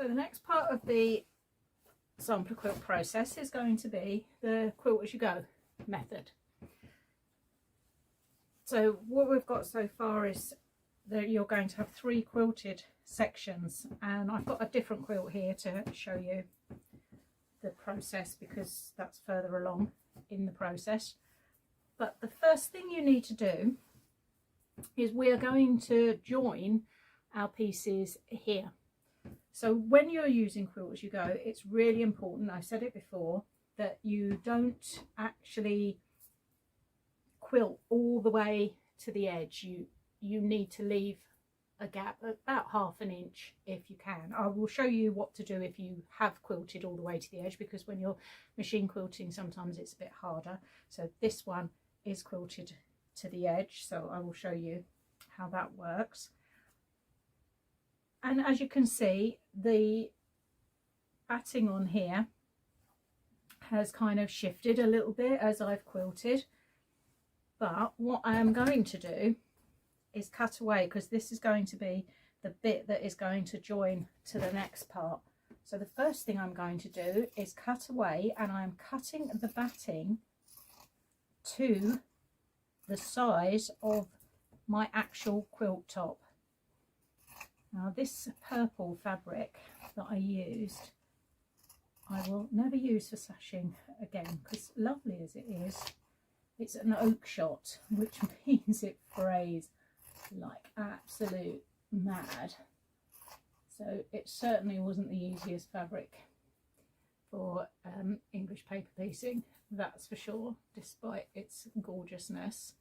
So the next part of the sampler quilt process is going to be the quilt as you go method. So what we've got so far is that you're going to have 3 quilted sections, and I've got a different quilt here to show you the process because that's further along in the process. But the first thing you need to do is we are going to join our pieces here. So when you're using Quilt as you go, it's really important, I've said it before, that you don't actually quilt all the way to the edge. You need to leave a gap about ½ an inch if you can. I will show you what to do if you have quilted all the way to the edge, because when you're machine quilting sometimes it's a bit harder. So this one is quilted to the edge, so I will show you how that works. And as you can see, the batting on here has kind of shifted a little bit as I've quilted, but what I am going to do is cut away, because this is going to be the bit that is going to join to the next part. So the first thing I'm going to do is cut away, and I'm cutting the batting to the size of my actual quilt top. Now this purple fabric that I used, I will never use for sashing again, because lovely as it is, it's an oak shot, which means it frays like absolute mad. So it certainly wasn't the easiest fabric for English paper piecing, that's for sure, despite its gorgeousness.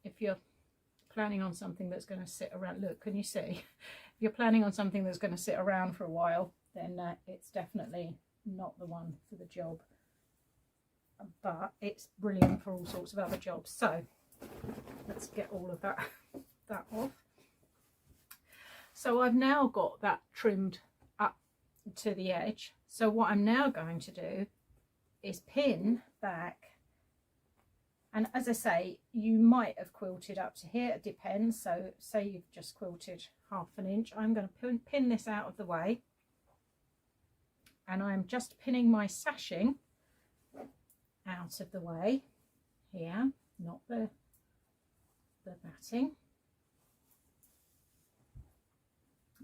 If you're planning on something that's going to sit around, look, can you see? If you're planning on something that's going to sit around for a while, then it's definitely not the one for the job, but it's brilliant for all sorts of other jobs. So let's get all of that off. So I've now got that trimmed up to the edge. So what I'm now going to do is pin back, and as I say, you might have quilted up to here, it depends. So say you've just quilted ½ an inch, I'm going to pin this out of the way, and I'm just pinning my sashing out of the way here, not the batting,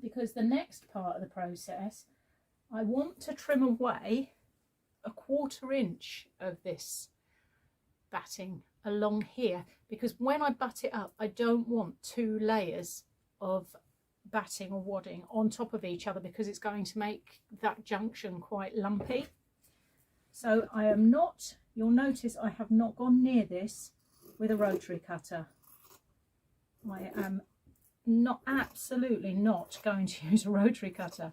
because the next part of the process, I want to trim away ½ inch of this batting along here, because when I butt it up, I don't want 2 layers of batting or wadding on top of each other, because it's going to make that junction quite lumpy. So I am not, you'll notice I have not gone near this with a rotary cutter. I am not, absolutely not going to use a rotary cutter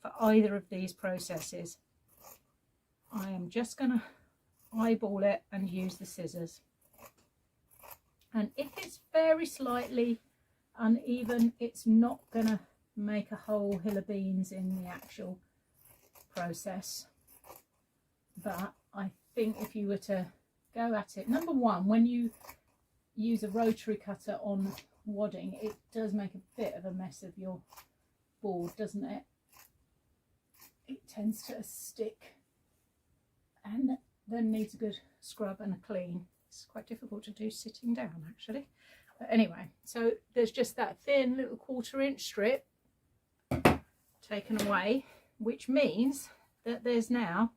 for either of these processes. I am just going to eyeball it and use the scissors. And if it's very slightly uneven, it's not going to make a whole hill of beans in the actual process. But I think if you were to go at it, number one, when you use a rotary cutter on wadding, it does make a bit of a mess of your board, doesn't it? It tends to stick and then needs a good scrub and a clean. It's quite difficult to do sitting down, actually. But anyway, so there's just that thin little ½ inch strip taken away, which means that there's now,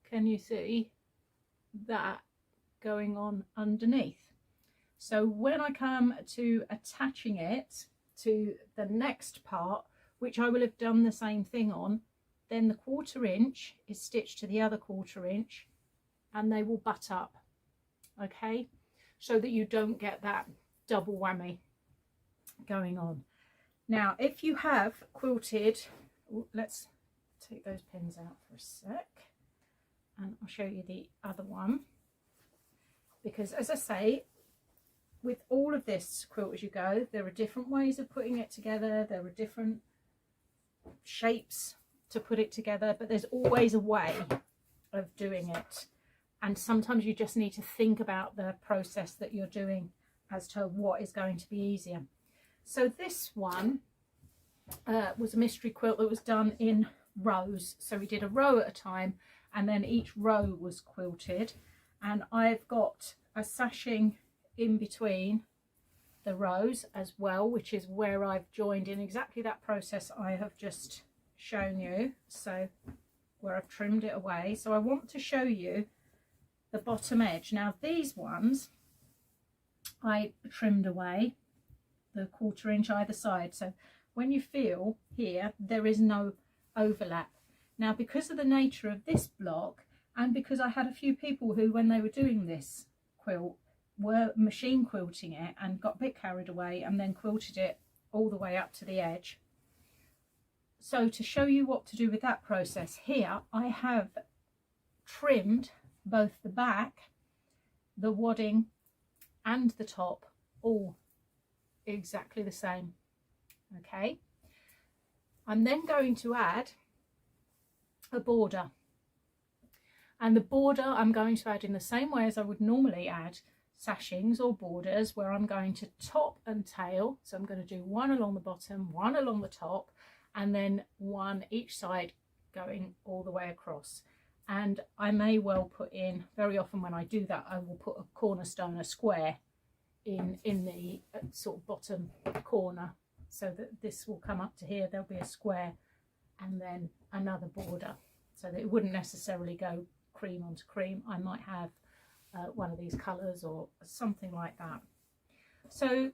can you see that going on underneath? So when I come to attaching it to the next part, which I will have done the same thing on, then the ½ inch is stitched to the other ½ inch, and they will butt up, okay, so that you don't get that double whammy going on. Now if you have quilted, let's take those pins out for a sec and I'll show you the other one, because as I say, with all of this Quilt as you go, there are different ways of putting it together, there are different shapes to put it together, but there's always a way of doing it, and sometimes you just need to think about the process that you're doing as to what is going to be easier. So this one was a mystery quilt that was done in rows. So we did a row at a time, and then each row was quilted. And I've got a sashing in between the rows as well, which is where I've joined in exactly that process I have just shown you. So where I've trimmed it away. So I want to show you the bottom edge. Now these ones I trimmed away the 1/4 inch either side. So when you feel here, there is no overlap. Now because of the nature of this block, and because I had a few people who, when they were doing this quilt, were machine quilting it and got a bit carried away and then quilted it all the way up to the edge. So to show you what to do with that process, here I have trimmed both the back, the wadding and the top all exactly the same. Okay, I'm then going to add a border, and the border I'm going to add in the same way as I would normally add sashings or borders, where I'm going to top and tail. So I'm going to do one along the bottom, one along the top, and then one each side going all the way across. And I may well put in, very often when I do that, I will put a cornerstone, a square in the sort of bottom corner, so that this will come up to here, there'll be a square and then another border, so that it wouldn't necessarily go cream onto cream. I might have one of these colours or something like that. So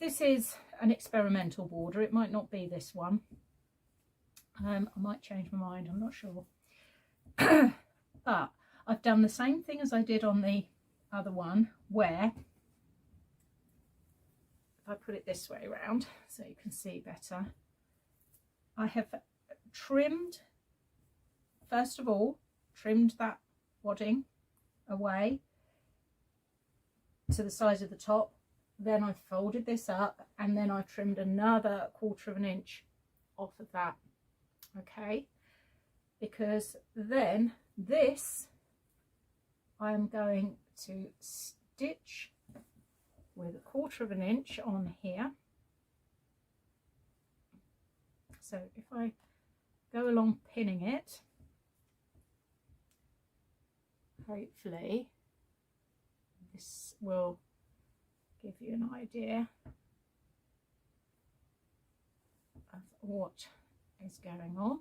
this is an experimental border. It might not be this one. I might change my mind, I'm not sure. But I've done the same thing as I did on the other one, where if I put it this way around so you can see better, I have trimmed, first of all, trimmed that wadding away to the size of the top. Then I folded this up, and then I trimmed another 1/4 inch off of that. Okay, because then this I'm going to stitch with a 1/4 inch on here. So if I go along pinning it, hopefully this will give you an idea of what is going on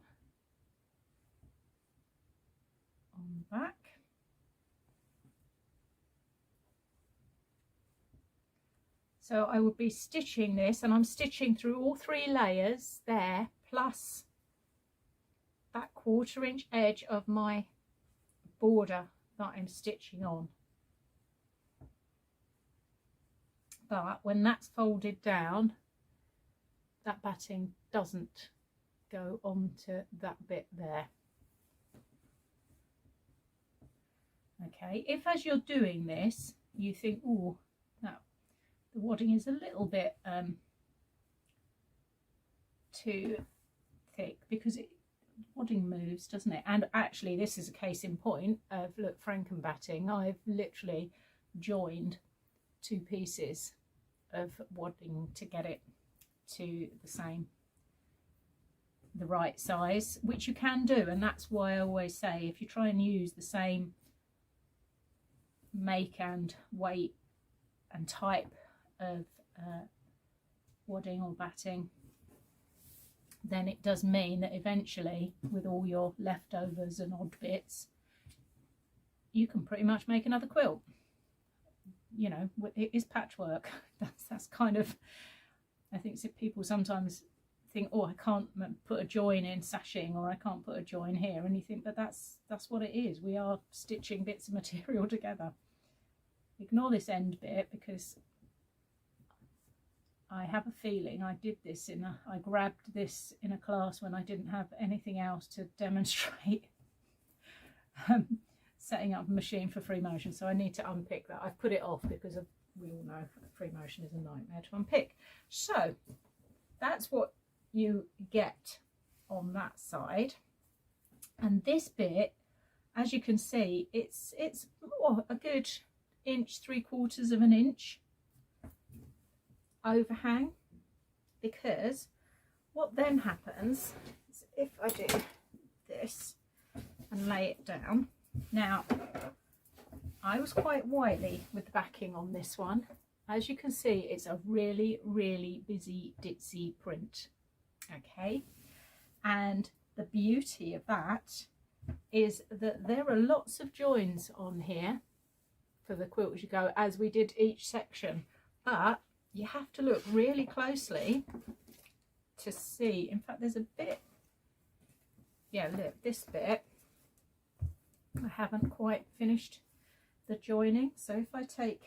the back. So I would be stitching this, and I'm stitching through all 3 layers there, plus that 1/4 inch edge of my border that I'm stitching on. But when that's folded down, that batting doesn't go onto that bit there. Okay, if as you're doing this you think, oh, no, the wadding is a little bit too thick, because wadding moves, doesn't it? And actually this is a case in point of, look, Franken batting, I've literally joined 2 pieces of wadding to get it to the right size, which you can do. And that's why I always say, if you try and use the same make and weight and type of wadding or batting, then it does mean that eventually, with all your leftovers and odd bits, you can pretty much make another quilt. You know, it is patchwork. That's kind of, I think people sometimes think, oh, I can't put a join in sashing, or I can't put a join here, and you think, but that's what it is. We are stitching bits of material together. Ignore this end bit, because I have a feeling I did this I grabbed this in a class when I didn't have anything else to demonstrate setting up a machine for free motion. So I need to unpick that. I've put it off because we all know free motion is a nightmare to unpick. So that's what you get on that side. And this bit, as you can see, it's a good 1.75 inch overhang, because What then happens is if I do this and lay it down. Now, I was quite wily with the backing on this one. As you can see, it's a really, really busy ditzy print. Okay, and the beauty of that is that there are lots of joins on here for the quilt as you go, as we did each section, but you have to look really closely to see. In fact, there's a bit, yeah, look, this bit I haven't quite finished the joining. So if I take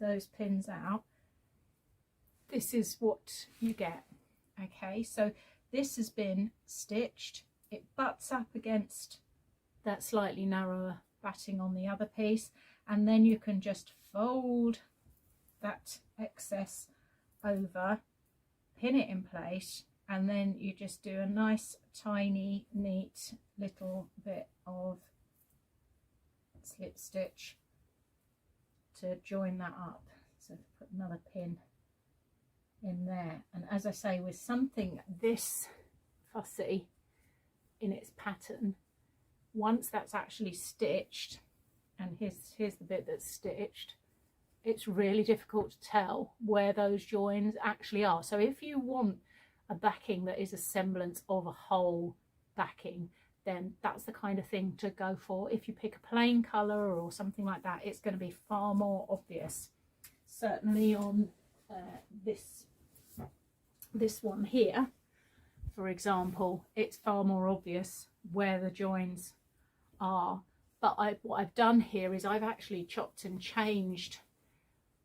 those pins out, this is what you get. Okay, so this has been stitched, it butts up against that slightly narrower batting on the other piece, and then you can just fold that excess over, pin it in place, and then you just do a nice tiny neat little bit of slip stitch to join that up. So put another pin in there, and as I say, with something this fussy in its pattern, once that's actually stitched, and here's the bit that's stitched, it's really difficult to tell where those joins actually are. So if you want a backing that is a semblance of a whole backing, then that's the kind of thing to go for. If you pick a plain colour or something like that, it's going to be far more obvious. Certainly on this one here, for example, it's far more obvious where the joins are. But what I've done here is I've actually chopped and changed,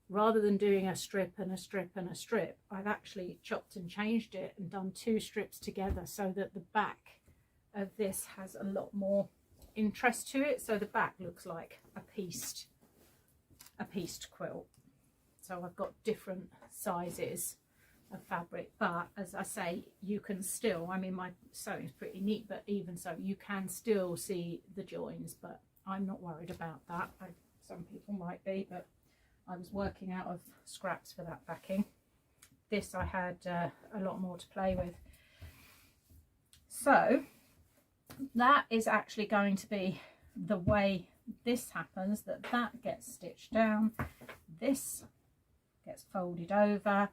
rather than doing a strip and a strip and a strip, I've actually chopped and changed it and done 2 strips together, so that the back of this has a lot more interest to it. So the back looks like a pieced quilt. So I've got different sizes of fabric, but as I say, you can still, I mean, my sewing is pretty neat, but even so, you can still see the joins. But I'm not worried about that. Some people might be, but I was working out of scraps for that backing. This I had a lot more to play with. So that is actually going to be the way this happens, that gets stitched down, this gets folded over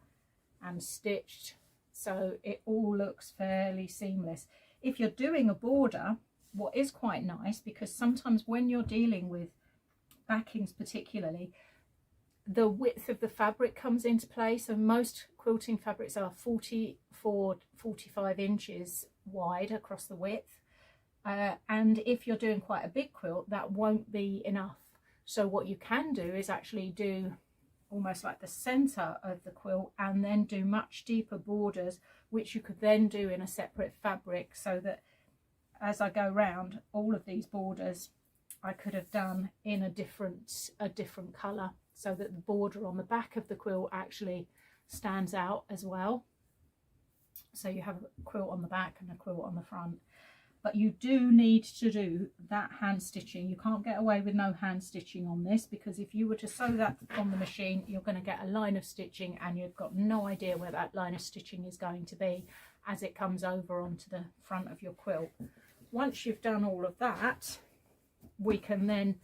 and stitched, so it all looks fairly seamless. If you're doing a border, what is quite nice, because sometimes when you're dealing with backings particularly, the width of the fabric comes into play. So most quilting fabrics are 44-45 inches wide across the width, and if you're doing quite a big quilt, that won't be enough. So what you can do is actually do almost like the center of the quilt, and then do much deeper borders, which you could then do in a separate fabric, so that as I go round, all of these borders I could have done in a different color, so that the border on the back of the quilt actually stands out as well. So you have a quilt on the back and a quilt on the front. But you do need to do that hand stitching. You can't get away with no hand stitching on this, because if you were to sew that on the machine, you're going to get a line of stitching, and you've got no idea where that line of stitching is going to be as it comes over onto the front of your quilt. Once you've done all of that, we can then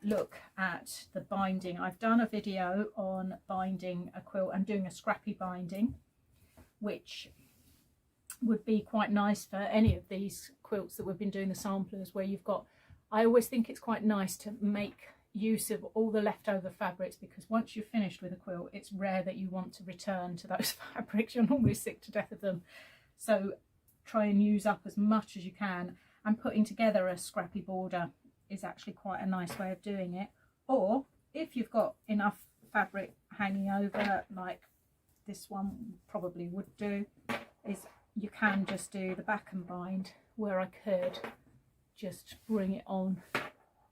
look at the binding. I've done a video on binding a quilt and doing a scrappy binding, which would be quite nice for any of these quilts that we've been doing the samplers, where you've got, I always think it's quite nice to make use of all the leftover fabrics, because once you've finished with a quilt, it's rare that you want to return to those fabrics. You're normally sick to death of them. So try and use up as much as you can, and putting together a scrappy border is actually quite a nice way of doing it. Or if you've got enough fabric hanging over, like this one probably would do, is you can just do the back and bind, where I could just bring it on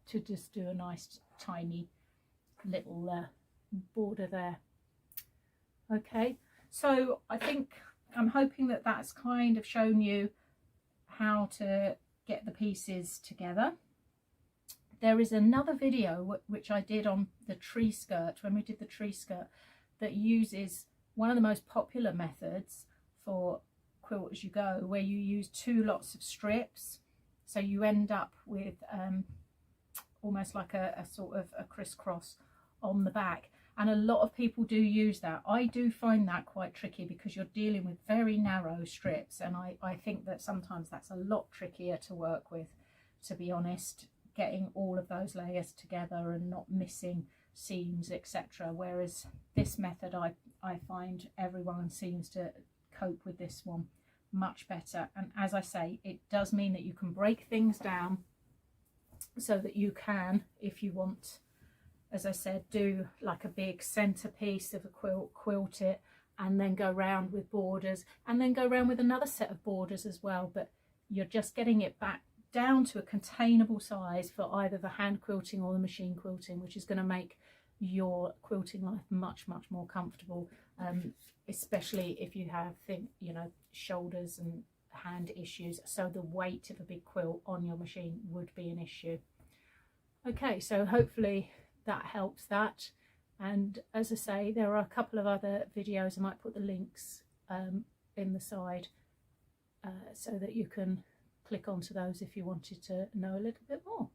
to just do a nice tiny little border there. Okay, so I think I'm hoping that that's kind of shown you how to get the pieces together. There is another video which I did on the tree skirt, when we did the tree skirt, that uses one of the most popular methods for quilt as you go, where you use 2 lots of strips, so you end up with almost like a sort of a crisscross on the back. And a lot of people do use that. I do find that quite tricky because you're dealing with very narrow strips, and I think that sometimes that's a lot trickier to work with, to be honest, getting all of those layers together and not missing seams, etc. Whereas this method, I find everyone seems to cope with this one much better. And as I say, it does mean that you can break things down so that you can, if you want, as I said, do like a big centerpiece of a quilt, quilt it, and then go round with borders, and then go round with another set of borders as well. But you're just getting it back down to a containable size for either the hand quilting or the machine quilting, which is going to make your quilting life much more comfortable, especially if you have shoulders and hand issues, so the weight of a big quilt on your machine would be an issue. Okay, so hopefully that helps that. And as I say, there are a couple of other videos, I might put the links in the side so that you can click onto those if you wanted to know a little bit more.